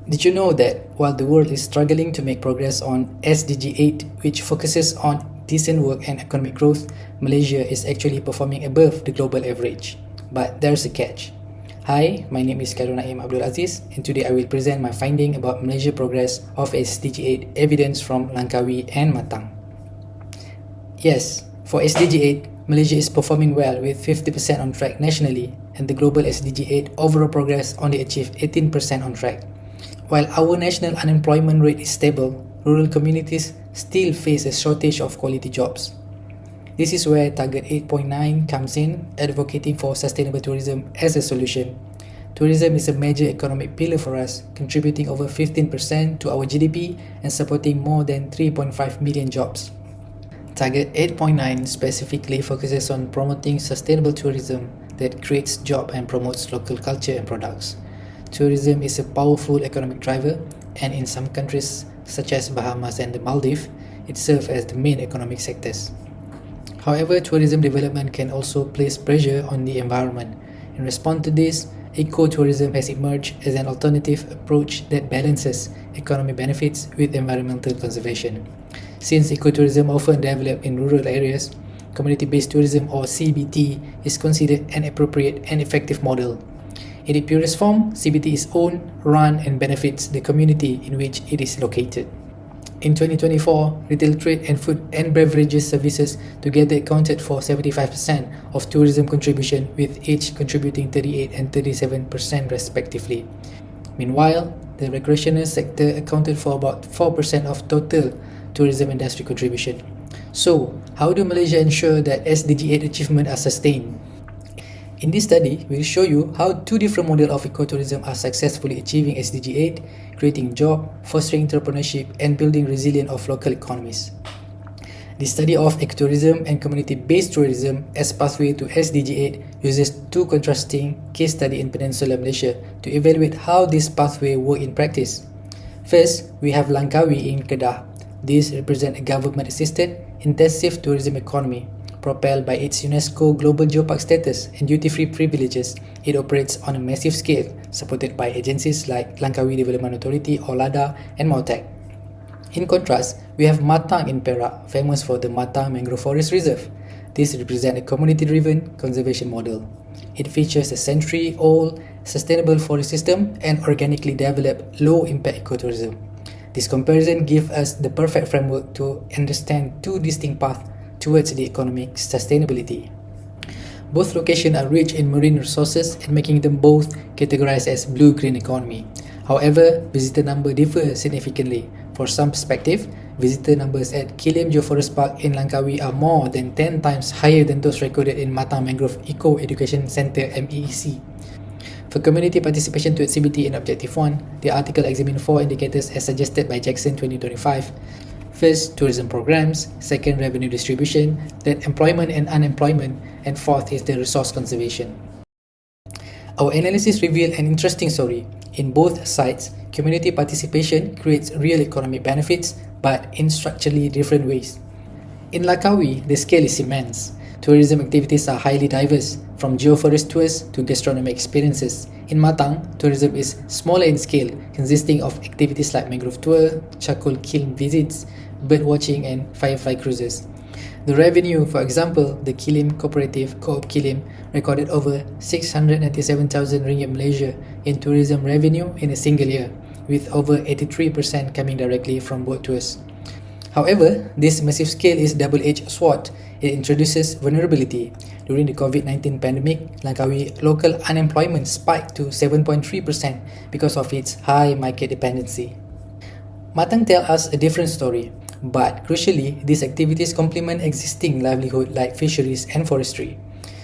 Did you know that while the world is struggling to make progress on SDG 8, which focuses on decent work and economic growth, Malaysia is actually performing above the global average. But there's a catch. Hi, my name is Naim Aziz, and today I will present my finding about Malaysia progress of SDG 8 evidence from Langkawi and Matang. Yes, for SDG 8, Malaysia is performing well with 50% on track nationally, and the global SDG 8 overall progress only achieved 18% on track. While our national unemployment rate is stable, rural communities still face a shortage of quality jobs. This is where Target 8.9 comes in, advocating for sustainable tourism as a solution. Tourism is a major economic pillar for us, contributing over 15% to our GDP and supporting more than 3.5 million jobs. Target 8.9 specifically focuses on promoting sustainable tourism that creates jobs and promotes local culture and products. Tourism is a powerful economic driver, and in some countries such as Bahamas and the Maldives, it serves as the main economic sectors. However, tourism development can also place pressure on the environment. In response to this, ecotourism has emerged as an alternative approach that balances economic benefits with environmental conservation. Since ecotourism often develops in rural areas, community-based tourism or CBT is considered an appropriate and effective model. In its purest form, CBT is owned, run, and benefits the community in which it is located. In 2024, retail trade and food and beverages services together accounted for 75% of tourism contribution, with each contributing 38 and 37% respectively. Meanwhile, the recreational sector accounted for about 4% of total tourism industry contribution. So, how do Malaysia ensure that SDG 8 achievements are sustained? In this study, we will show you how two different models of ecotourism are successfully achieving SDG 8, creating jobs, fostering entrepreneurship, and building resilience of local economies. The study of ecotourism and community-based tourism as pathway to SDG 8 uses two contrasting case studies in Peninsular Malaysia to evaluate how this pathway work in practice. First, we have Langkawi in Kedah. This represents a government-assisted, intensive tourism economy. Propelled by its UNESCO Global Geopark status and duty-free privileges, it operates on a massive scale, supported by agencies like Langkawi Development Authority or LADA and Matang. In contrast, we have Matang in Perak, famous for the Matang Mangrove Forest Reserve. This represents a community-driven conservation model. It features a century-old sustainable forest system and organically developed low-impact ecotourism. This comparison gives us the perfect framework to understand two distinct paths towards the economic sustainability. Both locations are rich in marine resources and making them both categorized as blue-green economy. However, visitor numbers differ significantly. For some perspective, visitor numbers at Kilim Geoforest Park in Langkawi are more than 10 times higher than those recorded in Matang Mangrove Eco Education Centre MEEC. For community participation to CBT in Objective 1, the article examined 4 indicators as suggested by Jackson 2025. First, tourism programs. Second, revenue distribution. Then, employment and unemployment. And fourth is the resource conservation. Our analysis revealed an interesting story. In both sides, community participation creates real economic benefits, but in structurally different ways. In Langkawi, the scale is immense. Tourism activities are highly diverse, from geoforest tours to gastronomic experiences. In Matang, tourism is smaller in scale, consisting of activities like mangrove tour, charcoal kiln visits, bird watching, and firefly cruises. The revenue, for example, the Kilim Cooperative Co-op Kilim recorded over 697,000 ringgit Malaysia in tourism revenue in a single year, with over 83% coming directly from boat tours. However, this massive scale is a double-edged sword. It introduces vulnerability. During the COVID-19 pandemic, Langkawi local unemployment spiked to 7.3% because of its high market dependency. Matang tells us a different story, but crucially, these activities complement existing livelihood like fisheries and forestry.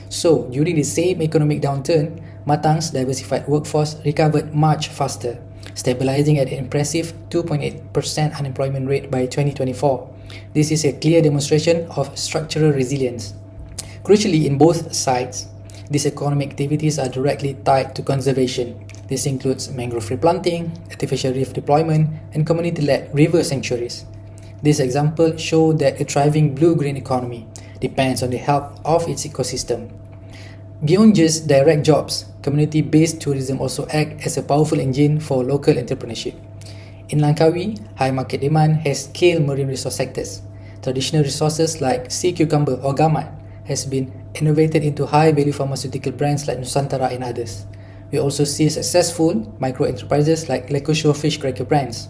So, during the same economic downturn, Matang's diversified workforce recovered much faster, stabilizing at an impressive 2.8% unemployment rate by 2024. This is a clear demonstration of structural resilience. Crucially, in both sides, these economic activities are directly tied to conservation. This includes mangrove replanting, artificial reef deployment, and community-led river sanctuaries. These examples show that a thriving blue-green economy depends on the health of its ecosystem. Beyond just direct jobs, community-based tourism also acts as a powerful engine for local entrepreneurship. In Langkawi, high market demand has scaled marine resource sectors. Traditional resources like sea cucumber or gamat has been innovated into high-value pharmaceutical brands like Nusantara and others. We also see successful micro-enterprises like Lekusho fish cracker brands.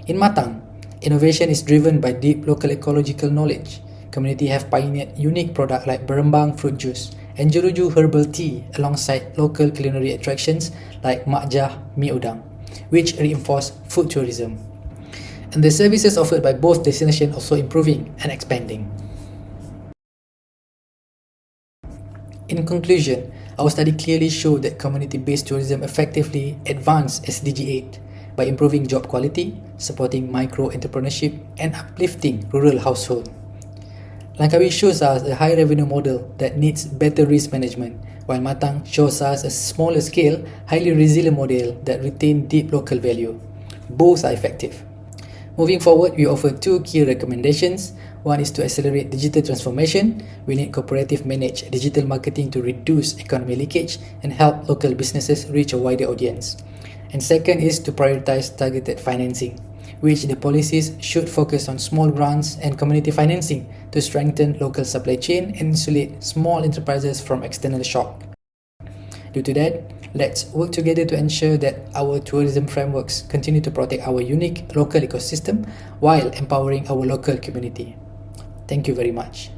In Matang, innovation is driven by deep local ecological knowledge. Community have pioneered unique products like Berembang fruit juice and Jeruju herbal tea alongside local culinary attractions like Makjah mi udang, which reinforce food tourism. And the services offered by both destinations also improving and expanding. In conclusion, our study clearly showed that community-based tourism effectively advanced SDG 8 by improving job quality, supporting micro-entrepreneurship, and uplifting rural households. Langkawi shows us a high revenue model that needs better risk management, while Matang shows us a smaller scale, highly resilient model that retains deep local value. Both are effective. Moving forward, we offer two key recommendations. One is to accelerate digital transformation. We need cooperative managed digital marketing to reduce economy leakage and help local businesses reach a wider audience. And second is to prioritize targeted financing, which the policies should focus on small grants and community financing to strengthen local supply chain and insulate small enterprises from external shock. Due to that, let's work together to ensure that our tourism frameworks continue to protect our unique local ecosystem while empowering our local community. Thank you very much.